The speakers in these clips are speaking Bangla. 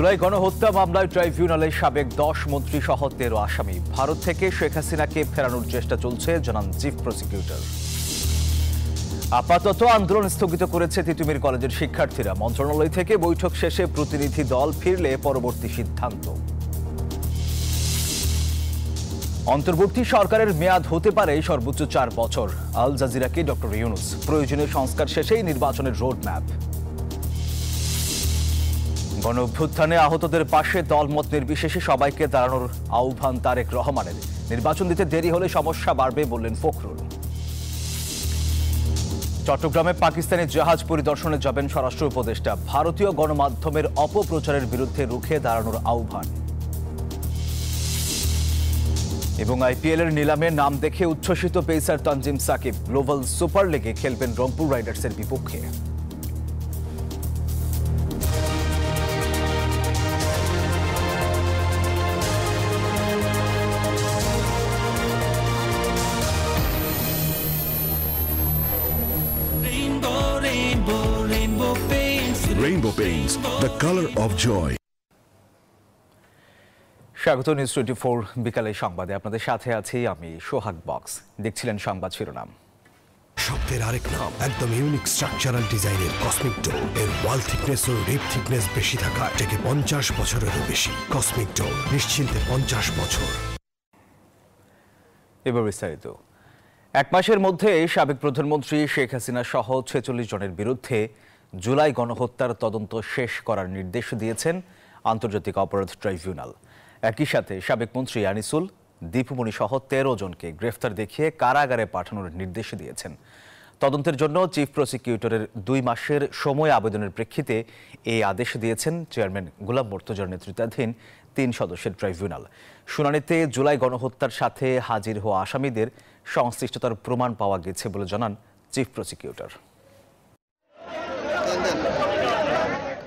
জুলাই গণহত্যা মামলায় ট্রাইব্যুনালে সাবেক 10 মন্ত্রী সহ 13 আসামি। ভারত থেকে শেখ হাসিনাকে ফেরানোর চেষ্টা চলছে, জানান চিফ প্রসিকিউটর। আপাতত আন্দোলন স্থগিত করেছে তিতুমির কলেজের শিক্ষার্থীরা। মন্ত্রণালয় থেকে বৈঠক শেষে প্রতিনিধি দল ফিরলে পরবর্তী সিদ্ধান্ত। অন্তর্বর্তী সরকারের মেয়াদ হতে পারে সর্বোচ্চ 4 বছর। আল জাজিরাকে ডক্টর ইউনুস। প্রয়োজনীয় সংস্কার শেষেই নির্বাচনের রোডম্যাপ। গণঅভ্যুত্থানে আহতদের পাশে দলমত নির্বিশেষে সবাইকে দাঁড়ানোর আহ্বান তারেক রহমানের। নির্বাচন দিতে দেরি হলে সমস্যা বাড়বে বললেন ফখরুল। চট্টগ্রামে পাকিস্তানি জাহাজ পরিদর্শনে যাবেন স্বরাষ্ট্র উপদেষ্টা। ভারতীয় গণমাধ্যমের অপপ্রচারের বিরুদ্ধে রুখে দাঁড়ানোর আহ্বান। এবং আইপিএলের নিলামে নাম দেখে উচ্ছ্বসিত pacer Tanzim Sakib. Global super লিগে খেলবেন রংপুর রাইডার্সের বিপক্ষে। Rainbow Paints, the color of joy. স্বাগত নিউজ 24 বিকালের সংবাদে। আপনাদের সাথে আছি আমি সোহাগ বক্স। দেখছিলেন সংবাদ শিরোনাম। শব্দের আরেক নাম, একদম ইউনিক স্ট্রাকচারাল ডিজাইনের কসমিক ডো। এর ওয়াল থিকনেস ও রিপ থিকনেস বেশি থাকা থেকে 50 বছরেরও বেশি। কসমিক ডো, নিশ্চিন্তে 50 বছর। এবার বিস্তারিত। এক মাসের মধ্যে সাবেক প্রধানমন্ত্রী শেখ হাসিনা সহ 46 জনের বিরুদ্ধে জুলাই গণহত্যার তদন্ত শেষ করার নির্দেশ দিয়েছেন আন্তর্জাতিক অপরাধ ট্রাইব্যুনাল। একই সাথে সাবেক মন্ত্রী আনিসুল, দীপুমণি সহ 13 জনকে গ্রেফতার দেখিয়ে কারাগারে পাঠানোর নির্দেশ দিয়েছেন। তদন্তের জন্য চিফ প্রসিকিউটরের 2 মাসের সময় আবেদনের প্রেক্ষিতে এই আদেশ দিয়েছেন চেয়ারম্যান গোলাম মর্তুজার নেতৃত্বাধীন 3 সদস্যের ট্রাইব্যুনাল। শুনানিতে জুলাই গণহত্যার সাথে হাজির হওয়া আসামিদের সংশ্লিষ্টতার প্রমাণ পাওয়া গেছে বলে জানান চিফ প্রসিকিউটর।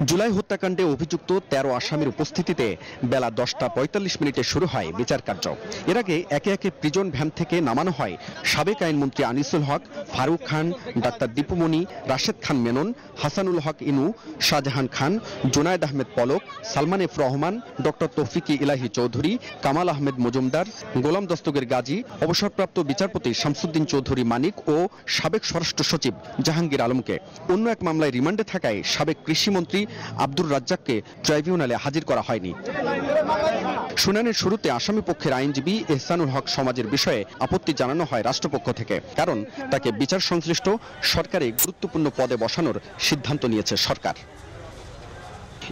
জুলাই হত্যাকাণ্ডে অভিযুক্ত 13 আসামির উপস্থিতিতে বেলা 10:45 শুরু হয় বিচার কার্য। এর আগে একে একে প্রিজন ভ্যান থেকে নামানো হয় সাবেক আইনমন্ত্রী আনিসুল হক, ফারুক খান, ডাক্তার দীপুমণি, রাশেদ খান মেনন, হাসানুল হক ইনু, শাহজাহান খান, জুনায়েদ আহমেদ পলক, সালমান এফ রহমান, ডক্টর তৌফিকি ইলাহি চৌধুরী, কামাল আহমেদ মজুমদার, গোলাম দস্তগীর গাজী, অবসরপ্রাপ্ত বিচারপতি শামসুদ্দিন চৌধুরী মানিক ও সাবেক স্বরাষ্ট্র সচিব জাহাঙ্গীর আলমকে। অন্য এক মামলায় রিমান্ডে থাকায় সাবেক কৃষিমন্ত্রী আব্দুর রাজ্জাককে ট্রাইব্যুনালে হাজির করা হয়নি। শুনানির শুরুতে আসামি পক্ষের আইনজীবী এহসানুল হক সমাজের বিষয়ে আপত্তি জানানো হয় রাষ্ট্রপক্ষ থেকে, কারণ তাকে বিচার সংশ্লিষ্ট সরকারি গুরুত্বপূর্ণ পদে বসানোর সিদ্ধান্ত নিয়েছে সরকার।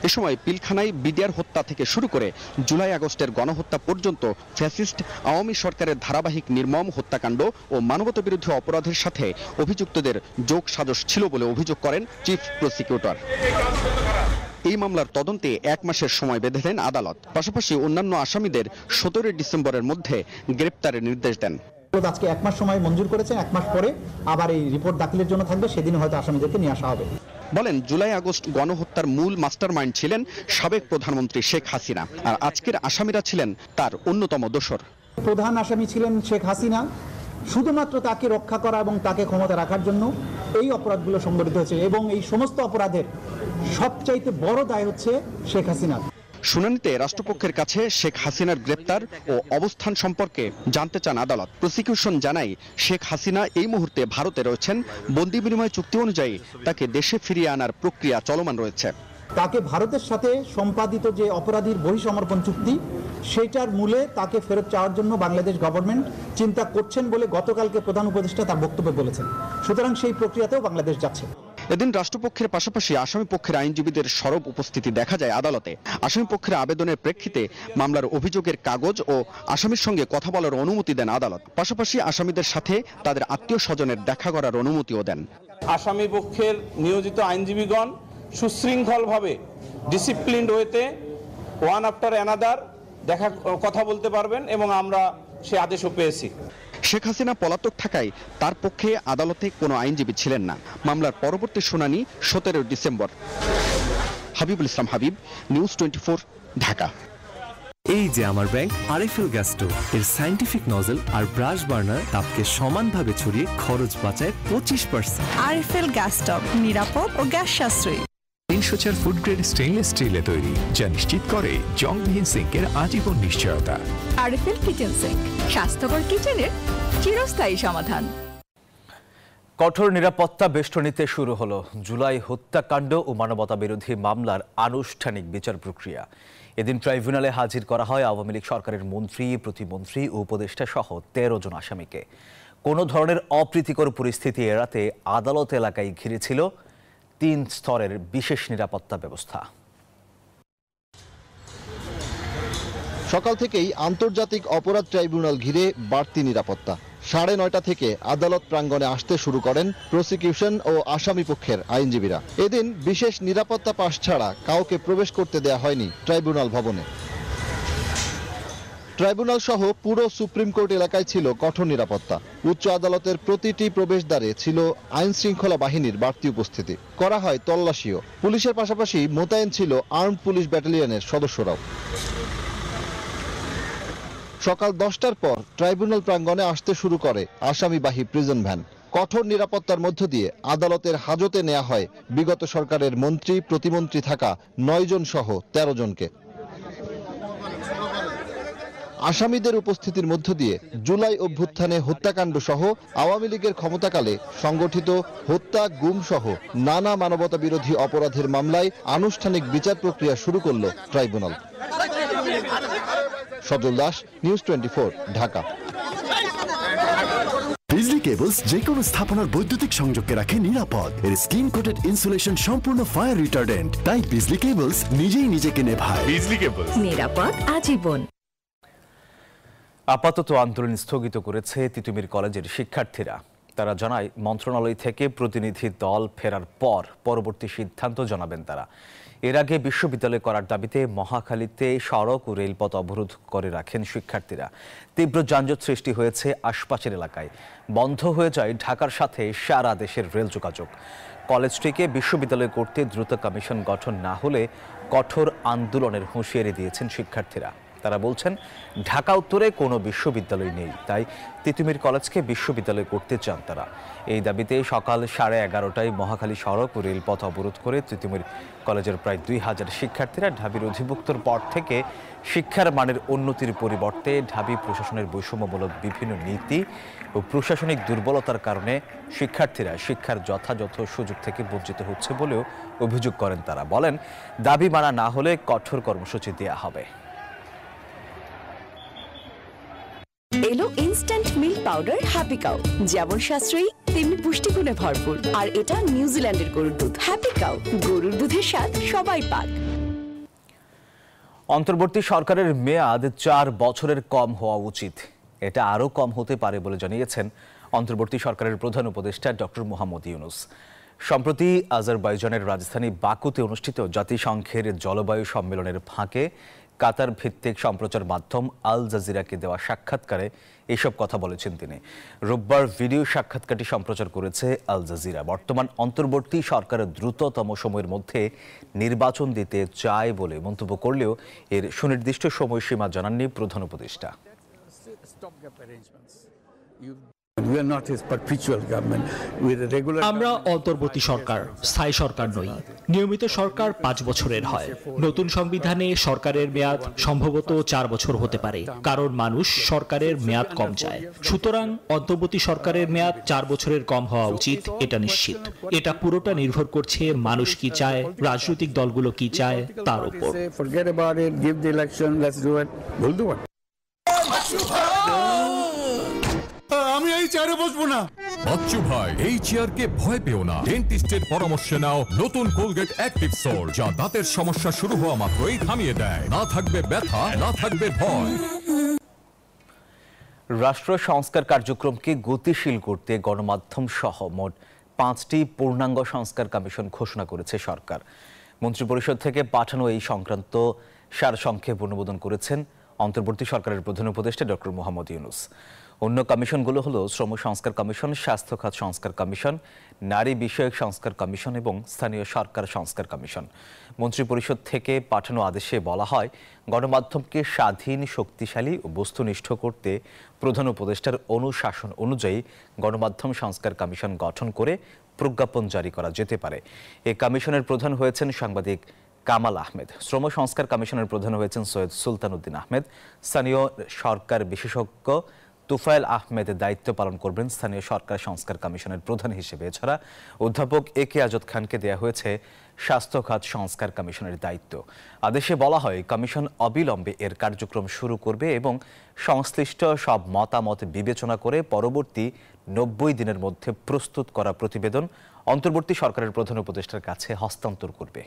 এ সময় পিলখানায় বিডিআর হত্যা থেকে শুরু করে জুলাই আগস্টের গণহত্যা পর্যন্ত ফ্যাসিস্ট আওয়ামী সরকারের ধারাবাহিক নির্মম হত্যাকাণ্ড ও মানবতাবিরোধী অপরাধের সাথে অভিযুক্তদের যোগ সাজশ ছিল বলে অভিযোগ করেন চিফ প্রসিকিউটর। এই মামলার তদন্তে 1 মাসের সময় বেঁধে দেন আদালত। পাশাপাশি অন্যান্য আসামিদের 17 ডিসেম্বরের মধ্যে গ্রেপ্তারের নির্দেশ দেন। আজকে 1 মাস সময় মঞ্জুর করেছেন, 1 মাস পরে আবার এই রিপোর্ট দাখিলের জন্য থাকবে, সেদিন হয়তো আসামিদেরকে নিয়ে আসা হবে। বলেন, জুলাই আগস্ট গণহত্যার মূল মাস্টারমাইন্ড ছিলেন সাবেক প্রধানমন্ত্রী শেখ হাসিনা, আর আজকের আসামিরা ছিলেন তার অন্যতম দোসর। প্রধান আসামি ছিলেন শেখ হাসিনা। শুধুমাত্র তাকে রক্ষা করা এবং তাকে ক্ষমতা রাখার জন্য এই অপরাধগুলো সংঘটিত হয়েছে, এবং এই সমস্ত অপরাধের সবচাইতে বড় দায় হচ্ছে শেখ হাসিনা। শুনানিতে রাষ্ট্রপক্ষের কাছে শেখ হাসিনার গ্রেপ্তার ও অবস্থান সম্পর্কে জানতে চান আদালত। প্রসিকিউশন জানায়, শেখ হাসিনা এই মুহূর্তে ভারতে রয়েছেন। বন্দি বিনিময় চুক্তি অনুযায়ী তাকে দেশে ফিরিয়ে আনার প্রক্রিয়া চলমান রয়েছে। তাকে ভারতের সাথে সম্পাদিত যে অপরাধীর বহিঃসমর্পণ চুক্তি, সেটার মূলে তাকে ফেরত চাওয়ার জন্য বাংলাদেশ গভর্নমেন্ট চিন্তা করছেন বলে গতকালকে প্রধান উপদেষ্টা তার বক্তব্যে বলেছেন। সুতরাং সেই প্রক্রিয়াতেও বাংলাদেশ যাচ্ছে। এদিন রাষ্ট্রপক্ষের পাশাপাশি আসামি পক্ষের আইনজীবীদের সরব উপস্থিতি দেখা যায় আদালতে। আসামি পক্ষের আবেদনের প্রেক্ষিতে মামলার অভিযোগের কাগজ ও আসামির সঙ্গে কথা বলার অনুমতি দেন আদালত। পাশাপাশি আসামিদের সাথে তাদের আত্মীয় স্বজনের দেখা করার অনুমতিও দেন। আসামি পক্ষের নিয়োজিত আইনজীবীগণ সুশৃঙ্খলভাবে ডিসিপ্লিনড ওয়েতে ওয়ান আফটার অ্যানাদার কথা বলতে পারবেন, এবং আমরা সে আদেশও পেয়েছি। শেখ হাসিনা পলাতক থাকায় তার পক্ষে আদালতে কোনো আইনজীবী ছিলেন না। মামলার পরবর্তী শুনানি 17 ডিসেম্বর। হাবিবুল ইসলাম হাবিব, নিউজ 24, ঢাকা। এই যে আমার ব্যাংক আরএফএল গ্যাস স্টোভ, এর সায়েন্টিফিক নজল আর ব্রাশ বার্নার তাপকে সমানভাবে ছড়িয়ে খরচ বাঁচায় 25%। আরএফএল গ্যাস স্টোভ নিরাপদ ও গ্যাস সাশ্রয়ী। এসোচার ফুড গ্রেড স্টেইনলেস স্টিলে তৈরি, যা নিশ্চিত করে জংবিহীন সিঙ্কের আজীবন নিশ্চয়তা। আরএফএল কিচেন সিঙ্ক, স্বাস্থ্যকর কিচেনের চিরস্থায়ী সমাধান। কঠোর নিরাপত্তা বেষ্টনীতে শুরু হলো জুলাই হত্যাকাণ্ড ও মানবতা বিরোধী মামলার আনুষ্ঠানিক বিচার প্রক্রিয়া। এদিন ট্রাইব্যুনালে হাজির করা হয় আওয়ামী লীগ সরকারের মন্ত্রী, প্রতিমন্ত্রী ও উপদেষ্টা সহ 13 জন আসামিকে। কোনো ধরনের অপ্রীতিকর পরিস্থিতি এড়াতে আদালত এলাকায় ঘিরে ছিল 3 স্তরের বিশেষ নিরাপত্তা ব্যবস্থা। সকাল থেকেই আন্তর্জাতিক অপরাধ ট্রাইব্যুনাল ঘিরে বাড়তি নিরাপত্তা। 9:30 থেকে আদালত প্রাঙ্গণে আসতে শুরু করেন প্রসিকিউশন ও আসামি পক্ষের আইনজীবীরা। এদিন বিশেষ নিরাপত্তা পাস ছাড়া কাউকে প্রবেশ করতে দেয়া হয়নি ট্রাইব্যুনাল ভবনে। ট্রাইব্যুনাল সহ পুরো সুপ্রিম কোর্ট এলাকায় ছিল কঠোর নিরাপত্তা। উচ্চ আদালতের প্রতিটি প্রবেশদ্বারে ছিল আইন শৃঙ্খলা বাহিনীর বাড়তি উপস্থিতি। করা হয় তল্লাশিও। পুলিশের পাশাপাশি মোতায়েন ছিল আর্মড পুলিশ ব্যাটালিয়নের সদস্যরাও। সকাল 10টার পর ট্রাইব্যুনাল প্রাঙ্গণে আসতে শুরু করে আসামিবাহী প্রিজন ভ্যান। কঠোর নিরাপত্তার মধ্য দিয়ে আদালতের হাজতে নেওয়া হয় বিগত সরকারের মন্ত্রী, প্রতিমন্ত্রী থাকা 9 জন সহ 13 জনকে। আসামিদের উপস্থিতির মধ্য দিয়ে জুলাই অভ্যুত্থানে হত্যাকাণ্ড সহ আওয়ামী লীগের ক্ষমতাকালে সংগঠিত হত্যা, গুম সহ নানা মানবতা বিরোধী অপরাধের মামলায় আনুষ্ঠানিক বিচার প্রক্রিয়া শুরু করল ট্রাইব্যুনাল। সজল দাস, নিউজ 24, ঢাকা। বিজলি কেবলস যে কোনো স্থাপনার বৈদ্যুতিক সংযোগকে রাখে নিরাপদ। এর স্কিন কোটেড ইনসুলেশন সম্পূর্ণ ফায়ার রিটার্ডেন্ট, তাই বিজলি কেবলস নিজেই নিজেকে নেভায়। বিজলি কেবলস, নিরাপদ আজীবন। আপাতত আন্দোলন স্থগিত করেছে তিতুমির কলেজের শিক্ষার্থীরা। তারা জানায়, মন্ত্রণালয় থেকে প্রতিনিধি দল ফেরার পর পরবর্তী সিদ্ধান্ত জানাবেন তারা। এর আগে বিশ্ববিদ্যালয় করার দাবিতে মহাখালীতে সড়ক ও রেলপথ অবরোধ করে রাখেন শিক্ষার্থীরা। তীব্র যানজট সৃষ্টি হয়েছে আশপাশের এলাকায়। বন্ধ হয়ে যায় ঢাকার সাথে সারা দেশের রেল যোগাযোগ। কলেজটিকে বিশ্ববিদ্যালয় করতে দ্রুত কমিশন গঠন না হলে কঠোর আন্দোলনের হুঁশিয়ারি দিয়েছেন শিক্ষার্থীরা। তারা বলছেন, ঢাকা উত্তরে কোনো বিশ্ববিদ্যালয় নেই, তাই তিতুমির কলেজকে বিশ্ববিদ্যালয় করতে চান তারা। এই দাবিতে সকাল 11:30টায় মহাখালী সড়ক ও রেলপথ অবরোধ করে তিতুমির কলেজের প্রায় 2000 শিক্ষার্থীরা ঢাবির অধিভুক্তর পর থেকে শিক্ষার মানের উন্নতির পরিবর্তে ঢাবি প্রশাসনের বৈষম্যমূলক বিভিন্ন নীতি ও প্রশাসনিক দুর্বলতার কারণে শিক্ষার্থীরা শিক্ষার যথাযথ সুযোগ থেকে বঞ্চিত হচ্ছে বলেও অভিযোগ করেন তারা। বলেন, দাবি মানা না হলে কঠোর কর্মসূচি দেওয়া হবে। এলো instant milk powder happy cow, যেমন সাশ্রয়ী তেমনি পুষ্টিগুণে ভরপুর। আর এটা নিউজিল্যান্ডের গরুর দুধ। হ্যাপি কাউ, গরুর দুধের স্বাদ সবাই পাক। অন্তর্বর্তী সরকারের মেয়াদ 4 বছরের কম হওয়া উচিত। এটা আরও কম হতে পারে বলে জানিয়েছেন অন্তর্বর্তী সরকারের প্রধান উপদেষ্টা ডক্টর মোহাম্মদ ইউনূস। সম্প্রতি আজারবাইজানের রাজধানী বাকুতে অনুষ্ঠিত জাতিসংঘের জলবায়ু সম্মেলনের ফাঁকে কাতার ভিত্তিক সম্প্রচার মাধ্যম আল জাজিরাকে দেওয়া সাক্ষাৎকারে এসব কথা বলেছেন তিনি। রোববার ভিডিও সাক্ষাৎকারটি সম্প্রচার করেছে আল জাজিরা। বর্তমান অন্তর্বর্তী সরকারের দ্রুততম সময়ের মধ্যে নির্বাচন দিতে চায় বলে মন্তব্য করলেও এর সুনির্দিষ্ট সময়সীমা জানাননি প্রধান উপদেষ্টা। আমরা অন্তর্বর্তী সরকার, স্থায়ী সরকার নই। নিয়মিত সরকার 5 বছরের হয়। নতুন সংবিধানে সরকারের মেয়াদ সম্ভবত 4 বছর হতে পারে, কারণ মানুষ সরকারের মেয়াদ কম চায়। সুতরাং অন্তর্বর্তী সরকারের মেয়াদ 4 বছরের কম হওয়া উচিত, এটা নিশ্চিত। এটা পুরোটা নির্ভর করছে মানুষ কি চায়, রাজনৈতিক দলগুলো কি চায় তার উপর। আমি এই চেয়ারে বসবো না। বাচ্চু ভাই, এই চেয়ারকে ভয় পেও না। ডেন্টিস্টের পরামর্শে নাও নতুন কোলগেট অ্যাক্টিভ সোল, যা দাঁতের সমস্যা শুরু হওয়া মাত্রই থামিয়ে দেয়। না থাকবে ব্যথা, না থাকবে ভয়। রাষ্ট্র সংস্কার কার্যক্রমকে গতিশীল করতে গণমাধ্যম সহ মোট 5টি পূর্ণাঙ্গ সংস্কার কমিশন ঘোষণা করেছে সরকার। মন্ত্রিপরিষদ থেকে পাঠানো এই সংক্রান্ত সারসংক্ষেপ অনুমোদন করেছেন অন্তর্বর্তী সরকারের প্রধান উপদেষ্টা ডক্টর মোহাম্মদ ইউনূস। অন্য কমিশনগুলো হলো শ্রম সংস্কার কমিশন, স্বাস্থ্য খাত সংস্কার কমিশন, নারী বিষয়ক সংস্কার কমিশন এবং স্থানীয় সরকার সংস্কার কমিশন। মন্ত্রিপরিষদ থেকে পাঠানো আদেশে বলা হয়, গণমাধ্যমকে স্বাধীন, শক্তিশালী ও বস্তুনিষ্ঠ করতে প্রধান উপদেষ্টার অনুশাসন অনুযায়ী গণমাধ্যম সংস্কার কমিশন গঠন করে প্রজ্ঞাপন জারি করা যেতে পারে। এই কমিশনের প্রধান হয়েছেন সাংবাদিক কামাল আহমেদ। শ্রম সংস্কার কমিশনের প্রধান হয়েছেন সৈয়দ সুলতান উদ্দিন আহমেদ। স্থানীয় সরকার বিশেষজ্ঞ তুফাইল আহমেদ দায়িত্ব পালন করবেন স্থানীয় সরকার সংস্কার কমিশনের প্রধান হিসেবে। এছাড়া অধ্যাপক একে আজাদ খানকে দেয়া হয়েছে স্বাস্থ্য খাত সংস্কার কমিশনের দায়িত্ব। আদেশে বলা হয় কমিশন অবিলম্বে এর কার্যক্রম শুরু করবে এবং সংশ্লিষ্ট সব মতামত বিবেচনা করে পরবর্তী 90 দিনের মধ্যে প্রস্তুত করা প্রতিবেদন অন্তর্বর্তী সরকারের প্রধান উপদেষ্টার কাছে হস্তান্তর করবে।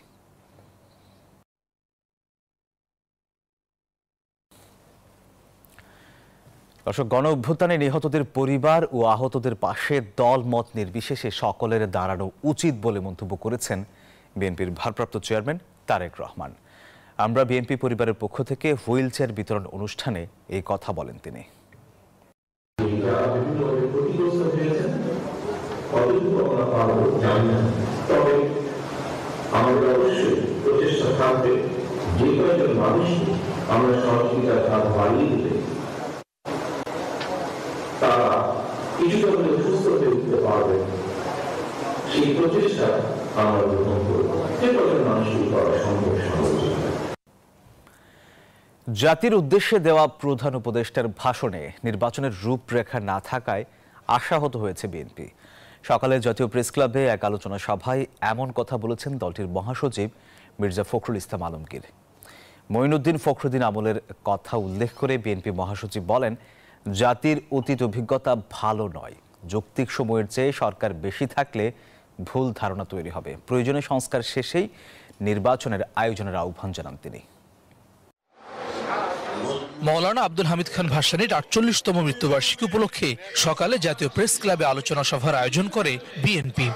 দর্শক, গণ অভ্যুত্থানে নিহতদের পরিবার ও আহতদের পাশে দল মত নির্বিশেষে সকলের দাঁড়ানো উচিত বলে মন্তব্য করেছেন বিএনপির ভারপ্রাপ্ত চেয়ারম্যান তারেক রহমান। আমরা বিএনপি পরিবারের পক্ষ থেকে হুইল চেয়ার বিতরণ অনুষ্ঠানে এই কথা বলেন তিনি। তারা কিছুটা হলে সুস্থ হয়ে উঠতে পারবে, সেই প্রচেষ্টা আমরা গ্রহণ করব। মানুষকে করা সম্ভব। জাতির উদ্দেশ্যে দেওয়া প্রধান উপদেষ্টার ভাষণে নির্বাচনের রূপরেখা না থাকায় আশাহত হয়েছে বিএনপি। সকালে জাতীয় প্রেস ক্লাবে এক আলোচনা সভায় এমন কথা বলেছেন দলটির মহাসচিব মির্জা ফখরুল ইসলাম আলমগীর। মঈনুদ্দিন ফখরুদ্দিন আমলের কথা উল্লেখ করে বিএনপি মহাসচিব বলেন, জাতির অতীত অভিজ্ঞতা ভালো নয়। যৌক্তিক সময়ের চেয়ে সরকার বেশি থাকলে ভুল ধারণা তৈরি হবে। প্রয়োজনে সংস্কার শেষেই নির্বাচনের আয়োজনের আহ্বান জানান তিনি। মৌলানা আব্দুল হামিদ খান ভাসানীর ৪৮তম মৃত্যুবার্ষিকী উপলক্ষে সকালে জাতীয় প্রেস ক্লাবে আলোচনা সভার আয়োজন করে বিএনপি।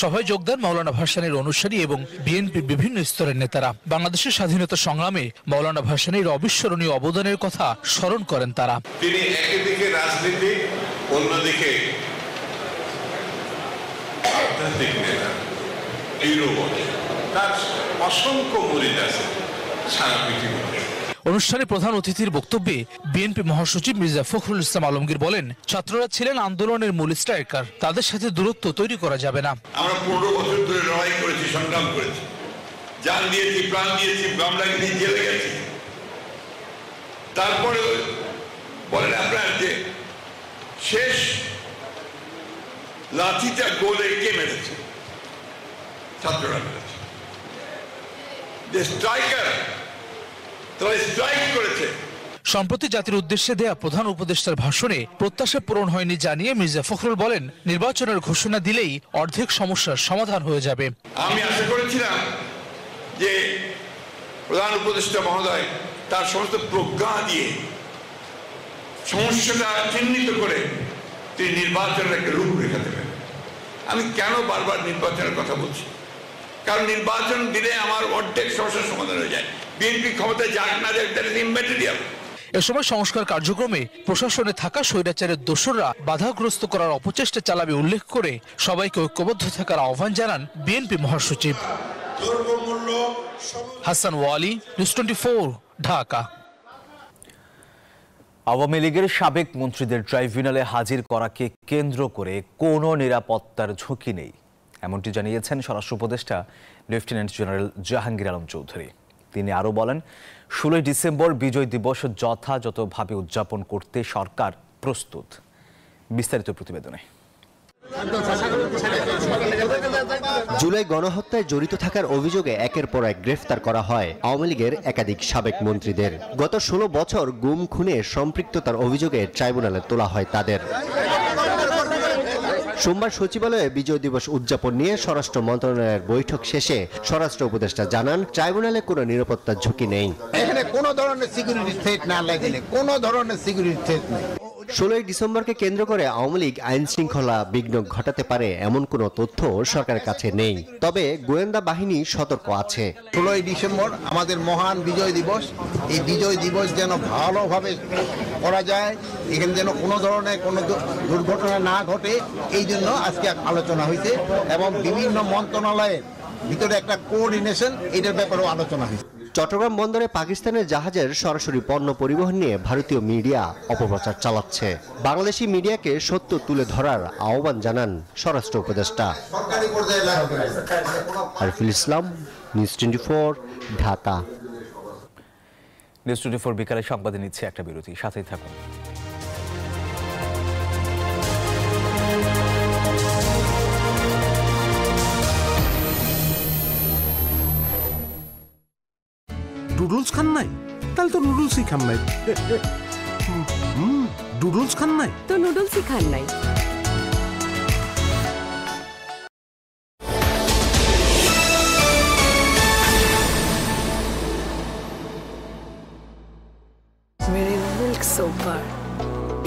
সভায় যোগদান মৌলানা ভাসানীর অনুসারী এবং বিএনপির বিভিন্ন স্তরের নেতারা। বাংলাদেশের স্বাধীনতা সংগ্রামে মৌলানা ভাসানীর অবিস্মরণীয় অবদানের কথা স্মরণ করেন তারা। তিনি একদিকে রাজনীতি, অন্যদিকে আধ্যাত্মিক নেতা, তার অসংখ্য মুরিদ আছে সারা পৃথিবীতে। অনুষ্ঠানে প্রধান অতিথির বক্তব্যে বিএনপি মহাসচিব মির্জা ফখরুল ইসলাম আলমগীর বলেন, ছাত্ররা ছিলেন আন্দোলনের মূল স্ট্রাইকার, তাদের সাথে দূরত্ব তৈরি করা যাবে না। আমরা 15 বছর ধরে লড়াই করেছি, সংগ্রাম করেছি, জান দিয়েছি, প্রাণ দিয়েছি, মামলা গিয়ে জেলে গেছি। তারপরে বলেন আপনার যে শেষ লাঠিটা গোলে কে মেরেছে? ছাত্ররা মেরেছে। যে স্ট্রাইকার সম্প্রতি জাতির উদ্দেশ্যে দেয়া প্রধান উপদেষ্টার ভাষণে প্রত্যাশা পূরণ হয়নি জানিয়ে মির্জা ফখরুল বলেন, নির্বাচনের ঘোষণা দিলেই অর্ধেক সমস্যার সমাধান হয়ে যাবে। আমি আশা করেছিলাম যে প্রধান উপদেষ্টা মহোদয় তার সমস্ত প্রজ্ঞা দিয়ে সমস্যাটা চিহ্নিত করে তিনি নির্বাচনের একটা রূপরেখা দেবেন। আমি কেন বারবার নির্বাচনের কথা বলছি? কারণ নির্বাচন দিলে আমার অর্ধেক সমস্যার সমাধান হয়ে যায়। বিএনপি ক্ষমতায় যাক না যাক, দ্যাট ইজ ইম্যাটেরিয়াল। এ সময় সংস্কার কার্যক্রমে প্রশাসনে থাকা স্বৈরাচারের দোসররা বাধাগ্রস্ত করার অপচেষ্টা চালাবে উল্লেখ করে সবাইকে ঐক্যবদ্ধ থাকার আহ্বান জানান বিএনপি মহাসচিব। হাসান ওয়ালি, নিউজ 24, ঢাকা। আওয়ামী লীগের সাবেক মন্ত্রীদের ট্রাইব্যুনালে হাজির করাকে কেন্দ্র করে কোনো নিরাপত্তার ঝুঁকি নেই, এমনটি জানিয়েছেন স্বরাষ্ট্র উপদেষ্টা লেফটেন্যান্ট জেনারেল জাহাঙ্গীর আলম চৌধুরী। তিনি আরও বলেন, 16 ডিসেম্বর বিজয় দিবস যথাযথভাবে উদযাপন করতে সরকার প্রস্তুত। বিস্তারিত প্রতিবেদনে। জুলাই গণহত্যায় জড়িত থাকার অভিযোগে একের পর এক গ্রেফতার করা হয় আওয়ামী লীগের একাধিক সাবেক মন্ত্রীদের। গত 16 বছর গুম খুনে সম্পৃক্ততার অভিযোগে ট্রাইব্যুনালে তোলা হয় তাদের। সোমবার সচিবালয়ে বিজয় দিবস উদযাপন নিয়ে স্বরাষ্ট্র মন্ত্রণালয়ের বৈঠক শেষে স্বরাষ্ট্র উপদেষ্টা জানান, ট্রাইব্যুনালে কোনো নিরাপত্তার ঝুঁকি নেই। এখানে কোনো ধরনের সিকিউরিটি থ্রেট না লাগলে কোনো ধরনের সিকিউরিটি থ্রেট নেই। 16 ডিসেম্বরকে কেন্দ্র করে আওয়ামী লীগ আইন শৃঙ্খলা বিঘ্ন ঘটাতে পারে এমন কোনো তথ্য সরকারের কাছে নেই, তবে গোয়েন্দা বাহিনী সতর্ক আছে। 16 ডিসেম্বর আমাদের মহান বিজয় দিবস, এই বিজয় দিবস যেন ভালোভাবে করা যায়, এখানে যেন কোনো ধরনের কোনো দুর্ঘটনা না ঘটে, এই জন্য আজকে আলোচনা হয়েছে এবং বিভিন্ন মন্ত্রণালয়ের ভিতরে একটা কোঅর্ডিনেশন, এটার ব্যাপারেও আলোচনা হয়েছে। চট্টগ্রাম বন্দরে পাকিস্তানের জাহাজের সরাসরি পণ্য পরিবহন নিয়ে ভারতীয় মিডিয়া অপপ্রচার চালাচ্ছে। বাংলাদেশি মিডিয়াকে সত্য তুলে ধরার আহ্বান জানান স্বরাষ্ট্র উপদেষ্টা। আরিফুল ইসলাম, নিউজ 24, ঢাকা। নিউজ 24 বিকালে সংবাদে নিচ্ছে একটা বিরতি, সাথেই থাকুন। নুডলস খান নাই? তাহলে তো নুডলসই খান নাই। নুডলস খান নাই তো নুডলসই খান নাই। মেরি মিল্ক সোপার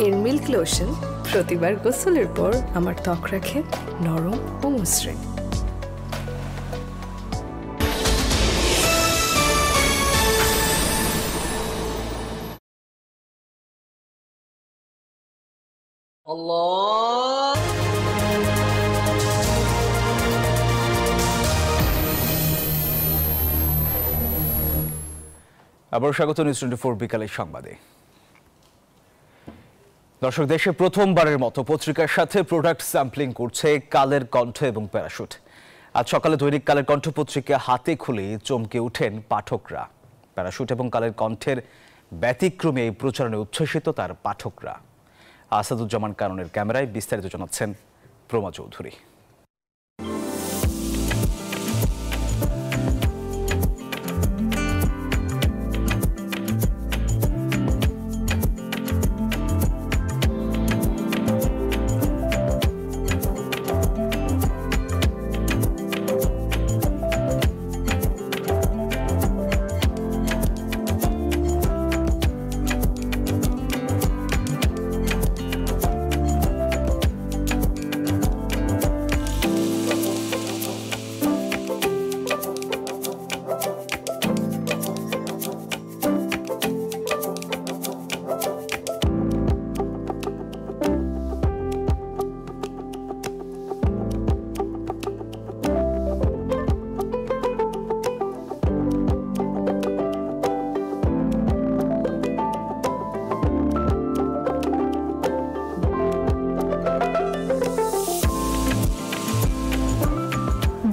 এর মিল্ক লোশন প্রতিবার গোসলের পর আমার ত্বক রাখে নরম ও মসৃণ। আবার স্বাগত নিউজ 24 বিকালের সংবাদে। দর্শক, দেশে প্রথমবারের মতো পত্রিকার সাথে প্রোডাক্ট স্যাম্পলিং করছে কালের কণ্ঠ এবং প্যারাশুট। আজ সকালে দৈনিক কালের কণ্ঠ পত্রিকা হাতে খুলে চমকে ওঠেন পাঠকরা। প্যারাশুট এবং কালের কণ্ঠের ব্যতিক্রমে এই প্রচারণে উচ্ছ্বসিত তার পাঠকরা। আসাদুজ্জামান কাননের ক্যামেরায় বিস্তারিত জানাচ্ছেন প্রমা চৌধুরী।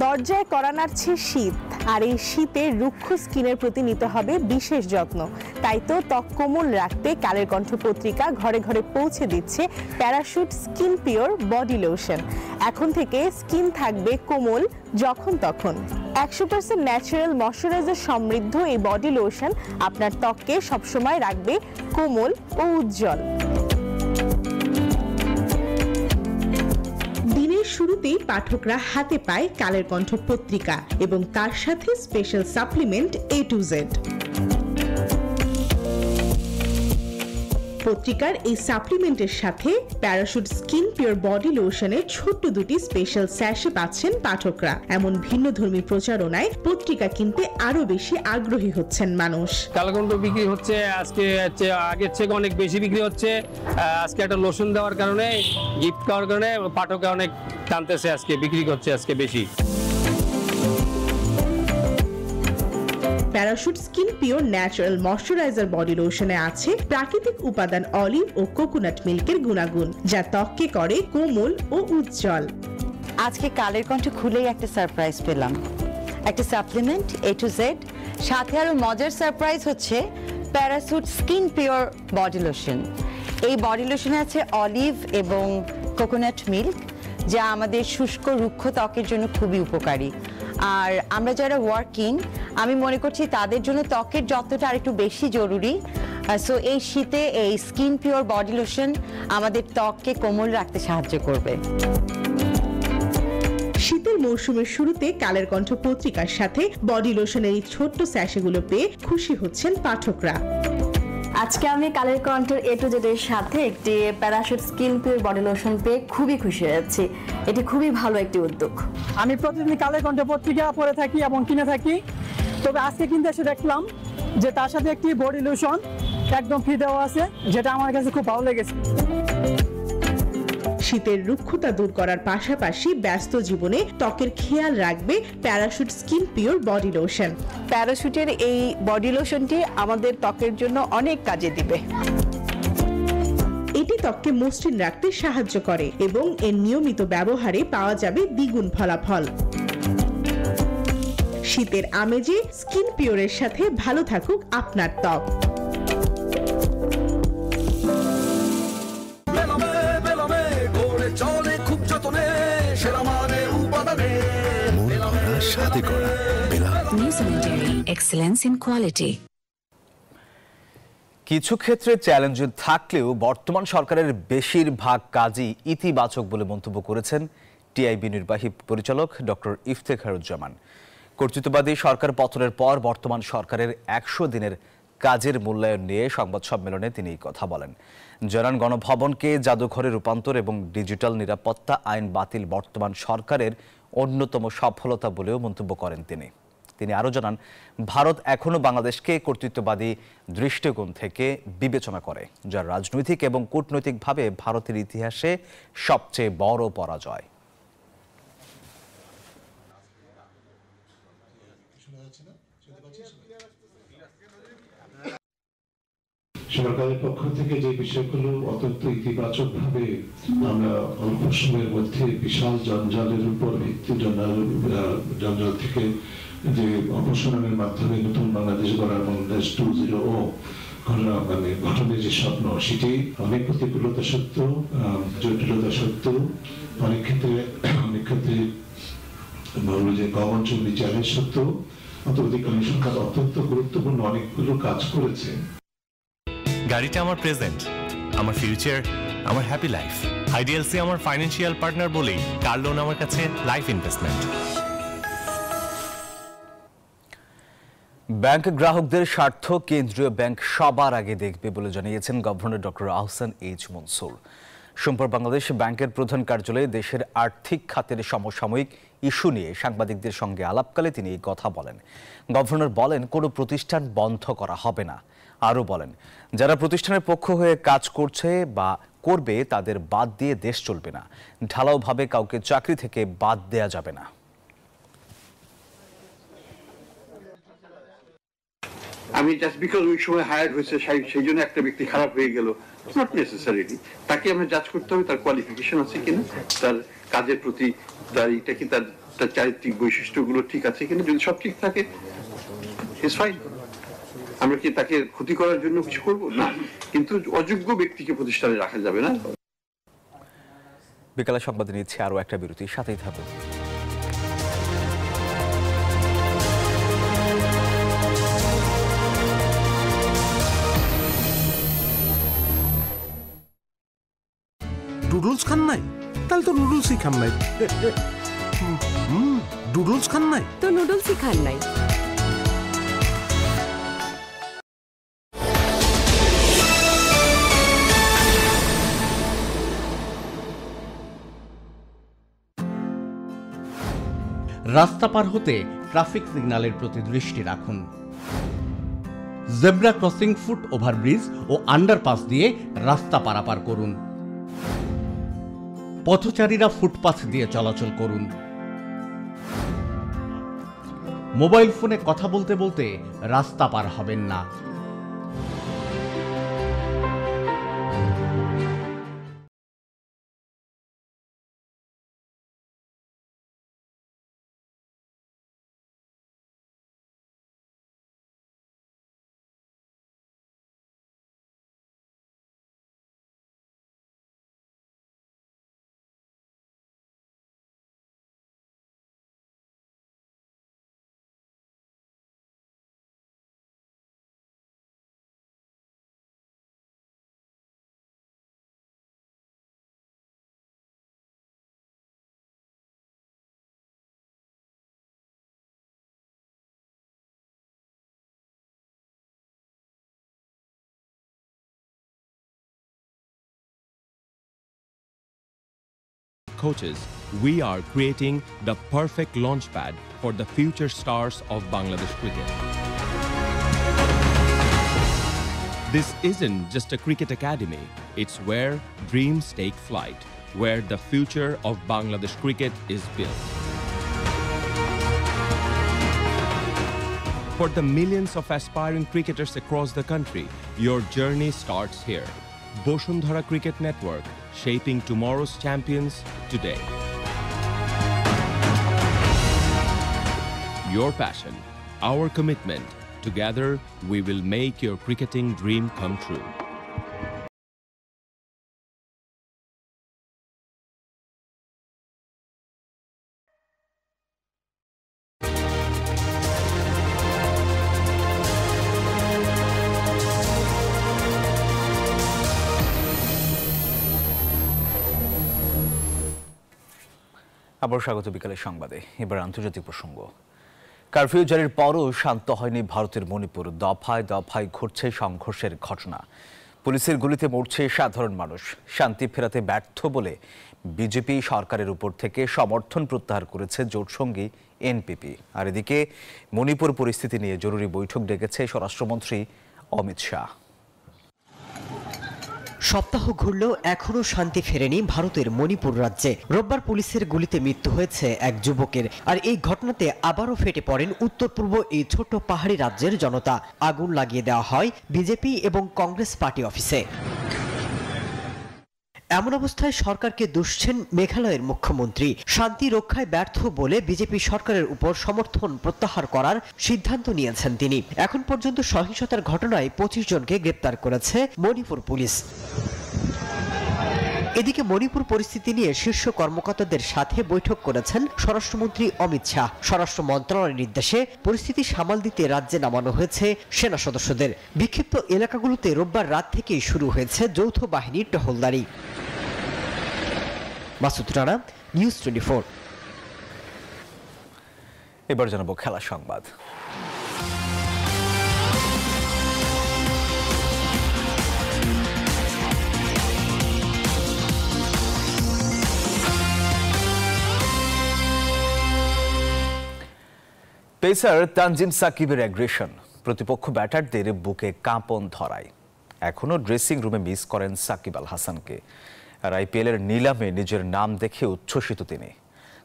দরজায় কড়া নাড়ছে শীত, আর এই শীতে রুক্ষ স্কিনের প্রতি নিতে হবে বিশেষ যত্ন। তাই তো ত্বক কোমল রাখতে কালের কণ্ঠ পত্রিকা ঘরে ঘরে পৌঁছে দিচ্ছে parachute skin pure body lotion. এখন থেকে স্কিন থাকবে কোমল যখন তখন। 100% ন্যাচারাল ময়শ্চারাইজার সমৃদ্ধ এই বডি লোশন আপনার ত্বককে সবসময় রাখবে কোমল ও উজ্জ্বল। শুরুতেই পাঠকরা হাতে পায় কালের কণ্ঠ পত্রিকা এবং তার সাথে special supplement A to Z। পত্রিকার এই সাপ্লিমেন্টের সাথে প্যারাশুট স্কিন পিওর বডি লোশনের ছোট্ট দুটি স্পেশাল স্যাশে পাচ্ছেন পাঠকরা। এমন ভিন্নধর্মী প্রচারণায় পত্রিকা কিনতে আরো বেশি আগ্রহী হচ্ছেন মানুষ। কালকণ্ঠ বিক্রি হচ্ছে আজকে আগের থেকে অনেক বেশি বিক্রি হচ্ছে। আজকে একটা লোশন দেওয়ার কারণে, গিফট করার কারণে পাঠকরা অনেক টানতেছে, আজকে বিক্রি করছে আজকে বেশি। Parachute skin pure natural moisturiser body লোশনে আছে প্রাকৃতিক উপাদান অলিভ ও কোকোনাট মিল্কের গুণাগুণ, যা ত্বককে করে কোমল ও উজ্জ্বল। আজকে কালের কণ্ঠ খুলেই একটা সারপ্রাইজ পেলাম, একটা সাপ্লিমেন্ট A to Z, সাথে আরো মজার সারপ্রাইজ হচ্ছে parachute skin pure body lotion. এই বডি লোশনে আছে অলিভ এবং কোকোনাট মিল্ক, যা আমাদের শুষ্ক রুক্ষ ত্বকের জন্য খুবই উপকারী। আর আমরা যারা ওয়ার্কিং, আমি মনে করছি তাদের জন্য ত্বকের যত্নটা আরেকটু বেশি জরুরি। সো এই শীতে এই স্কিন পিওর বডি লোশন আমাদের ত্বককে কোমল রাখতে সাহায্য করবে। শীতের মৌসুমের শুরুতে কালের কণ্ঠ পত্রিকার সাথে বডি লোশনের এই ছোট্ট স্যাশেগুলো পেয়ে খুশি হচ্ছেন পাঠকরা। আজকে আমি কালের কণ্ঠের A to Z এর সাথে একটি parachute skin pure body lotion পেয়ে খুবই খুশি হয়েছি। এটি খুবই ভালো একটি উদ্যোগ। আমি প্রতিদিন কালের কণ্ঠ পত্রিকা পড়ে থাকি এবং কিনে থাকি, তবে আজকে কিনতে এসে দেখলাম যে তার সাথে একটি বডি লোশন একদম ফ্রি দেওয়া আছে, যেটা আমার কাছে খুব ভালো লেগেছে। শীতের রুক্ষতা দূর করার পাশাপাশি ব্যস্ত জীবনে ত্বকের খেয়াল রাখবে Parachute skin pure body lotion. প্যারাশুটের এই বডি লোশনটি আমাদের ত্বকের জন্য অনেক কাজে দিবে। এটি ত্বককে মসৃণ রাখতে সাহায্য করে এবং এর নিয়মিত ব্যবহারে পাওয়া যাবে দ্বিগুণ ফলাফল। শীতের আমেজে স্কিন পিওরের সাথে ভালো থাকুক আপনার ত্বক। Excellence in quality. কিছু ক্ষেত্রে চ্যালেঞ্জ থাকলেও বর্তমান সরকারের বেশিরভাগ কাজই ইতিবাচক বলে মন্তব্য করেছেন টিআইবি নির্বাহী পরিচালক ডক্টর ইফতেখারুজ্জামান। কর্তৃত্ববাদী সরকার পতনের পর বর্তমান সরকারের ১০০ দিনের কাজের মূল্যায়ন নিয়ে সংবাদ সম্মেলনে তিনি এই কথা বলেন। জানান, গণভবনকে জাদুঘরে রূপান্তর এবং ডিজিটাল নিরাপত্তা আইন বাতিল বর্তমান সরকারের অন্যতম সফলতা বলেও মন্তব্য করেন তিনি আরও জানান, ভারত এখনও বাংলাদেশকে কর্তৃত্ববাদী দৃষ্টিকোণ থেকে বিবেচনা করে, যা রাজনৈতিক এবং কূটনৈতিকভাবে ভারতের ইতিহাসে সবচেয়ে বড় পরাজয়। সরকারের পক্ষ থেকে যে বিষয়গুলো অত্যন্ত ইতিবাচক ভাবে আমরা অল্প সময়ের মধ্যে বিশাল জঞ্জালের উপর ভিত্তি জঞ্জাল থেকে যে অপসারণের মাধ্যমে নতুন বাংলাদেশ গড়ার বাংলাদেশ 2.0 গঠনের যে স্বপ্ন, সেটি অনেক প্রতিকূলতা সত্ত্বেও, জটিলতা সত্ত্বেও, অনেক ক্ষেত্রে বলবো যে কমঞ্চলী চ্যালেঞ্জ সত্ত্বেও অন্তর্বর্তীকালীন সরকার অত্যন্ত গুরুত্বপূর্ণ অনেকগুলো কাজ করেছে। গাড়িটা আমার প্রেজেন্ট, আমার ফিউচার, আমার হ্যাপি লাইফ। আইডিএলসি আমার ফাইন্যান্সিয়াল পার্টনার বলেই কার লোন আমার কাছে লাইফ ইনভেস্টমেন্ট। ব্যাংক গ্রাহকদের স্বার্থ কেন্দ্রীয় ব্যাংক সবার আগে দেখবে বলে জানিয়েছেন governor doctor Ahsan H Mansur. সোমবার বাংলাদেশ ব্যাংকের প্রধান কার্যালয়ে দেশের আর্থিক খাতের সমসাময়িক ইস্যু নিয়ে সাংবাদিকদের সঙ্গে আলাপকালে তিনি এই কথা বলেন। গভর্নর বলেন, কোনো প্রতিষ্ঠান বন্ধ করা হবে না। আরও বলেন, যারা প্রতিষ্ঠানের পক্ষ হয়ে কাজ করছে বা করবে তাদের বাদ দিয়ে দেশ চলবে না। ঢালাওভাবে কাউকে চাকরি থেকে বাদ দেয়া যাবে না। আমি জাস্ট বিকজ ওই সময় হায়ার হয়েছে সেই জন্য একটা ব্যক্তি খারাপ হয়ে গেল, নট নেসেসারিলি। তাকে আমরা জাজ করতে হবে তার কোয়ালিফিকেশন আছে কিনা, তার কাজের প্রতি তার এটা কি, তার চারিত্রিক বৈশিষ্ট্যগুলো ঠিক আছে কিনা। যদি সব ঠিক থাকে, ইটস ফাইন। আমরা কি তাকে ক্ষতি করার জন্য কিছু করব না, কিন্তু অযোগ্য ব্যক্তিকে প্রতিষ্ঠানে রাখা যাবে না। বিকালে সংবাদে নিচ্ছে আরো একটা বিরতি, সাথেই থাকুন। নুডলস খান নাই? তাহলে তো নুডলসই খান নাই। নুডলস খান নাই তো নুডলসই খান নাই। রাস্তা পার হতে ট্রাফিক সিগন্যালের প্রতি দৃষ্টি রাখুন। জেব্রা ক্রসিং, ফুট ওভারব্রিজ ও আন্ডারপাস দিয়ে রাস্তা পারাপার করুন। পথচারীরা ফুটপাথ দিয়ে চলাচল করুন। মোবাইল ফোনে কথা বলতে বলতে রাস্তা পার হবেন না। Coaches, we are creating the perfect launchpad for the future stars of Bangladesh cricket. This isn't just a cricket academy, it's where dreams take flight. where the future of Bangladesh cricket is built. For the millions of aspiring cricketers across the country, your journey starts here. Boshundhara Cricket Network, shaping tomorrow's champions today. Your passion, our commitment. Together, we will make your cricketing dream come true. আবার স্বাগত বিকালের সংবাদে। এবার আন্তর্জাতিক প্রসঙ্গ। কারফিউ জারির পরও শান্ত হয়নি ভারতের মণিপুর। দফায় দফায় ঘটছে সংঘর্ষের ঘটনা। পুলিশের গুলিতে মরছে সাধারণ মানুষ। শান্তি ফেরাতে ব্যর্থ বলে বিজেপি সরকারের উপর থেকে সমর্থন প্রত্যাহার করেছে জোটসঙ্গী এনপিপি। আর এদিকে মণিপুর পরিস্থিতি নিয়ে জরুরি বৈঠক ডেকেছে স্বরাষ্ট্রমন্ত্রী অমিত শাহ। সপ্তাহ ঘুরলেও এখনো শান্তি ফেরেনি ভারতের মণিপুর রাজ্যে। রোববার পুলিশের গুলিতে মৃত্যু হয়েছে এক যুবকের। আর এই ঘটনাতে আবারও ফেটে পড়েন উত্তর পূর্ব এই ছোট পাহাড়ি রাজ্যের জনতা। আগুন লাগিয়ে দেওয়া হয় বিজেপি এবং কংগ্রেস পার্টি অফিসে। এমন অবস্থায় সরকারকে দুষছেন মেঘালয়ের মুখ্যমন্ত্রী। শান্তি রক্ষায় ব্যর্থ বলে বিজেপি সরকারের উপর সমর্থন প্রত্যাহার করার সিদ্ধান্ত নিয়েছেন তিনি। এখন পর্যন্ত সহিংসতার ঘটনায় 25 জনকে গ্রেপ্তার করেছে মণিপুর পুলিশ। এদিকে মণিপুর পরিস্থিতি নিয়ে শীর্ষ কর্মকর্তাদের সাথে বৈঠক করেছেন স্বরাষ্ট্রমন্ত্রী অমিত শাহ। স্বরাষ্ট্র মন্ত্রণালয়ের নির্দেশে পরিস্থিতি সামাল দিতে রাজ্যে নামানো হয়েছে সেনা সদস্যদের। বিক্ষিপ্ত এলাকাগুলোতে রোববার রাত থেকেই শুরু হয়েছে যৌথ বাহিনীর টহলদারি। মাসুদ রানা, নিউজ 24। এবার জানাবো খেলা সংবাদ। পেসার তানজিম সাকিবের অ্যাগ্রেশন প্রতিপক্ষ ব্যাটারদের বুকে কাঁপন ধরায়। এখনো ড্রেসিং রুমে মিস করেন সাকিব আল হাসানকে। আর আইপিএলের নিলামে নিজের নাম দেখে উচ্ছ্বসিত তিনি।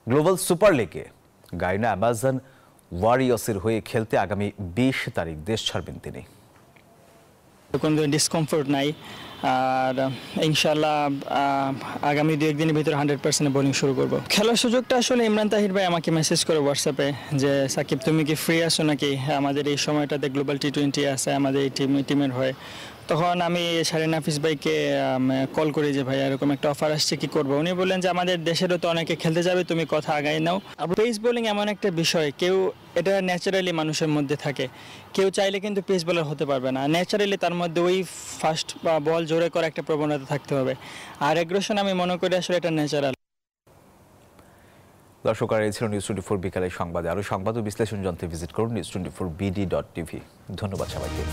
গ্লোবাল সুপার লিগে গায়না অ্যামাজন ওয়ারিয়র্সের হয়ে খেলতে আগামী 20 তারিখ দেশ ছাড়বেন তিনি। কোনো ডিসকমফোর্ট নাই। আর ইনশাল্লাহ আগামী 2-1 দিনের ভিতরে 100% বোলিং শুরু করব। খেলার সুযোগটা আসলে ইমরান তাহির ভাই আমাকে মেসেজ করে হোয়াটসঅ্যাপে যে সাকিব তুমি কি ফ্রি আছো নাকি, আমাদের এই সময়টাতে গ্লোবাল টি20 আছে আমাদের এই টিমের হয়ে। তখন আমি শারিন হাফিজ ভাইকে কল করি যে ভাই এরকম একটা অফার আসছে, কি করবো। উনি বললেন যে আমাদের দেশেরও তো অনেকে খেলতে যাবে, তুমি কথা আগাই নাও। পেস বোলিং এমন একটা বিষয়, কেউ এটা ন্যাচারালি মানুষের মধ্যে থাকে, কেউ চাইলে কিন্তু পেস বোলার হতে পারবে না। ন্যাচারালি তার মধ্যে ওই ফার্স্ট বা বল জোরে করা একটা প্রবণতা থাকতে হবে। আর অ্যাগ্রেশন আমি মনে করি আসলে এটা ন্যাচারাল। দর্শক, আর এই ছিল নিউজ 24 বিকালের সংবাদে। আরও সংবাদ ও বিশ্লেষণ জানতে ভিজিট করুন news24bd.tv। ধন্যবাদ সবাইকে।